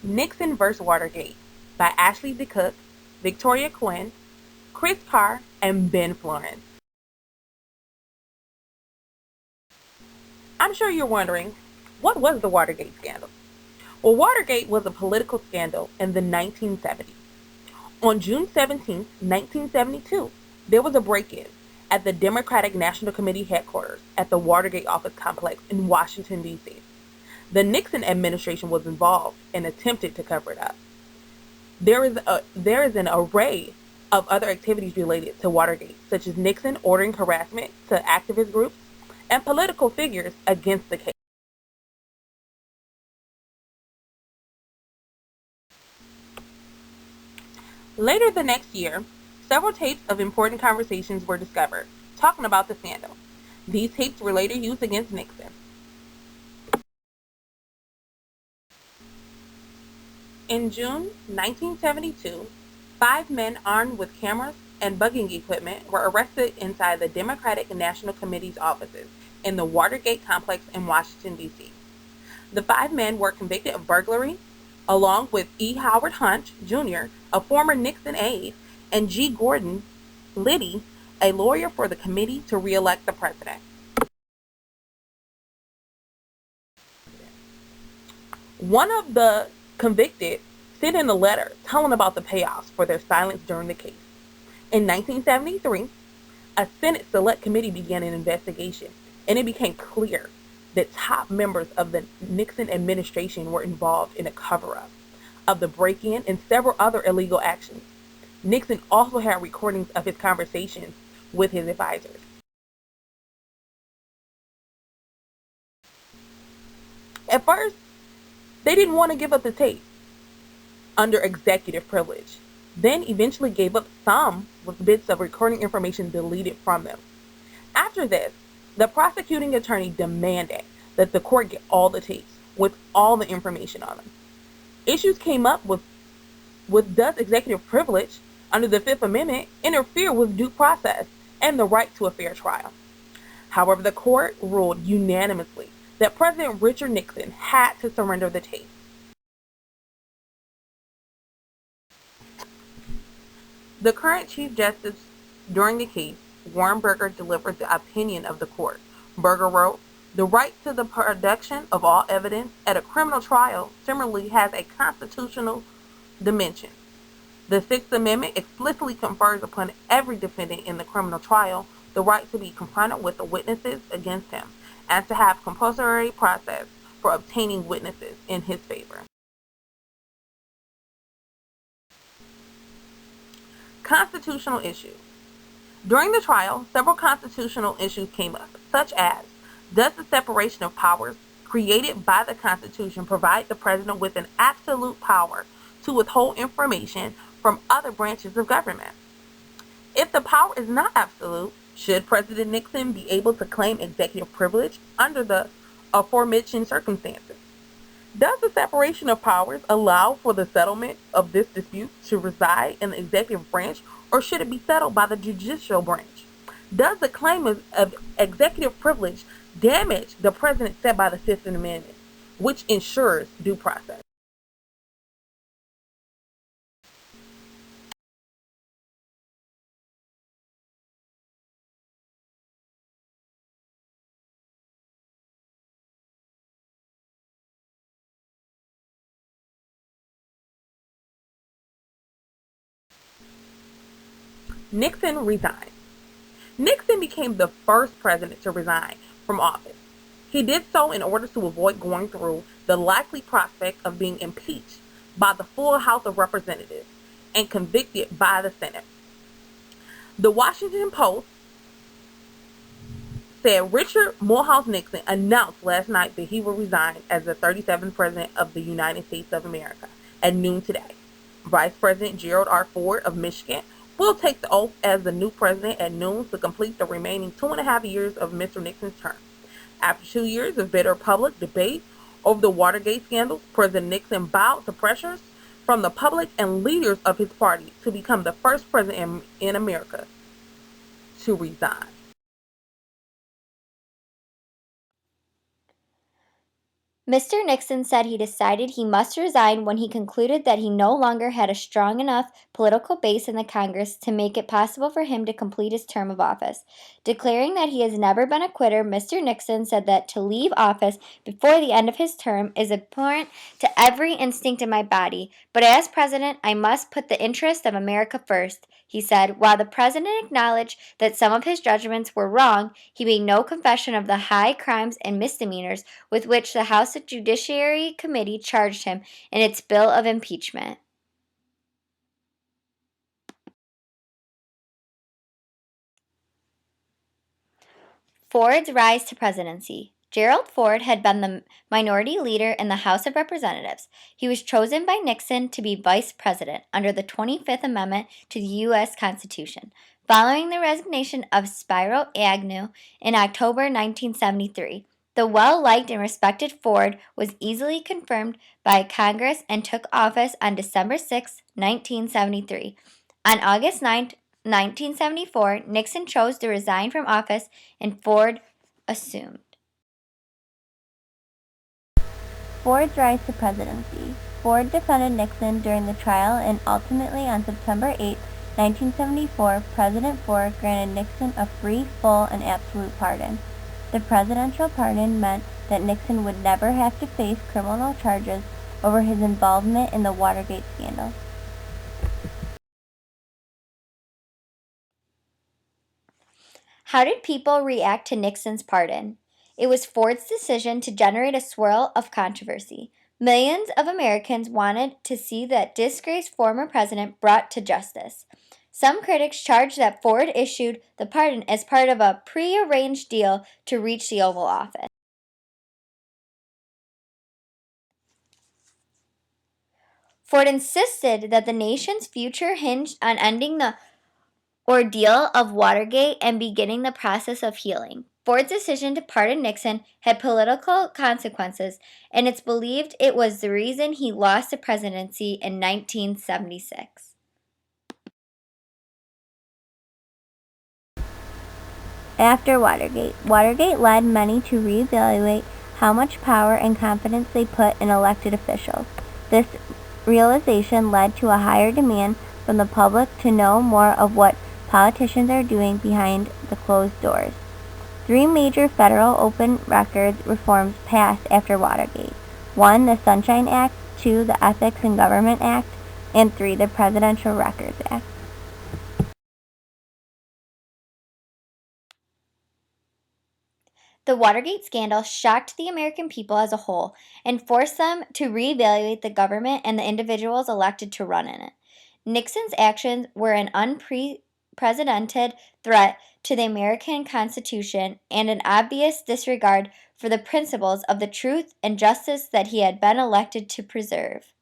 Nixon vs. Watergate by Ashley DeCook, Victoria Quinn, Chris Carr, and Ben Florence. I'm sure you're wondering, what was the Watergate scandal? Well, Watergate was a political scandal in the 1970s. On June 17, 1972, there was a break-in at the Democratic National Committee headquarters at the Watergate office complex in Washington, D.C. The Nixon administration was involved and attempted to cover it up. There is an array of other activities related to Watergate, such as Nixon ordering harassment to activist groups and political figures against the case. Later the next year, several tapes of important conversations were discovered talking about the scandal. These tapes were later used against Nixon. In June 1972, 5 men armed with cameras and bugging equipment were arrested inside the Democratic National Committee's offices in the Watergate complex in Washington, D.C. The 5 men were convicted of burglary, along with E. Howard Hunt, Jr., a former Nixon aide, and G. Gordon Liddy, a lawyer for the committee to re-elect the president. One of the convicted sent in a letter telling about the payoffs for their silence during the case. In 1973, a Senate Select Committee began an investigation, and it became clear that top members of the Nixon administration were involved in a cover-up of the break-in and several other illegal actions. Nixon also had recordings of his conversations with his advisors. At first, they didn't want to give up the tape under executive privilege, then eventually gave up some with bits of recording information deleted from them. After this, the prosecuting attorney demanded that the court get all the tapes with all the information on them. Issues came up with does executive privilege under the Fifth Amendment interfere with due process and the right to a fair trial. However, the court ruled unanimously that President Richard Nixon had to surrender the tape. The current Chief Justice during the case, Warren Burger, delivered the opinion of the court. Burger wrote, "The right to the production of all evidence at a criminal trial similarly has a constitutional dimension. The Sixth Amendment explicitly confers upon every defendant in the criminal trial the right to be confronted with the witnesses against him and to have compulsory process for obtaining witnesses in his favor." Constitutional issues. During the trial, several constitutional issues came up, such as, does the separation of powers created by the Constitution provide the president with an absolute power to withhold information from other branches of government? If the power is not absolute, should President Nixon be able to claim executive privilege under the aforementioned circumstances? Does the separation of powers allow for the settlement of this dispute to reside in the executive branch, or should it be settled by the judicial branch? Does the claim of executive privilege damage the precedent set by the Fifth Amendment, which ensures due process? Nixon resigned. Nixon became the first president to resign from office. He did so in order to avoid going through the likely prospect of being impeached by the full House of Representatives and convicted by the Senate. The Washington Post said Richard Morehouse Nixon announced last night that he will resign as the 37th President of the United States of America at noon today. Vice President Gerald R. Ford of Michigan will take the oath as the new president at noon to complete the remaining 2.5 years of Mr. Nixon's term. After 2 years of bitter public debate over the Watergate scandal, President Nixon bowed to pressures from the public and leaders of his party to become the first president in America to resign. Mr. Nixon said he decided he must resign when he concluded that he no longer had a strong enough political base in the Congress to make it possible for him to complete his term of office. Declaring that he has never been a quitter, Mr. Nixon said that to leave office before the end of his term is abhorrent to every instinct in my body, but as president, I must put the interest of America first. He said, while the president acknowledged that some of his judgments were wrong, he made no confession of the high crimes and misdemeanors with which the House Judiciary Committee charged him in its bill of impeachment. Ford's rise to presidency. Gerald Ford had been the minority leader in the House of Representatives. He was chosen by Nixon to be vice president under the 25th Amendment to the U.S. Constitution, following the resignation of Spiro Agnew in October 1973. The well-liked and respected Ford was easily confirmed by Congress and took office on December 6, 1973. On August 9, 1974, Nixon chose to resign from office and Ford assumed. Ford's rise to presidency. Ford defended Nixon during the trial, and ultimately on September 8, 1974, President Ford granted Nixon a free, full, and absolute pardon. The presidential pardon meant that Nixon would never have to face criminal charges over his involvement in the Watergate scandal. How did people react to Nixon's pardon? It was Ford's decision to generate a swirl of controversy. Millions of Americans wanted to see that disgraced former president brought to justice. Some critics charged that Ford issued the pardon as part of a prearranged deal to reach the Oval Office. Ford insisted that the nation's future hinged on ending the ordeal of Watergate and beginning the process of healing. Ford's decision to pardon Nixon had political consequences, and it's believed it was the reason he lost the presidency in 1976. After Watergate, Watergate led many to reevaluate how much power and confidence they put in elected officials. This realization led to a higher demand from the public to know more of what politicians are doing behind the closed doors. 3 major federal open records reforms passed after Watergate. 1. The Sunshine Act, 2. The Ethics in Government Act, and 3. The Presidential Records Act. The Watergate scandal shocked the American people as a whole and forced them to reevaluate the government and the individuals elected to run in it. Nixon's actions were an unprecedented threat to the American Constitution and an obvious disregard for the principles of the truth and justice that he had been elected to preserve.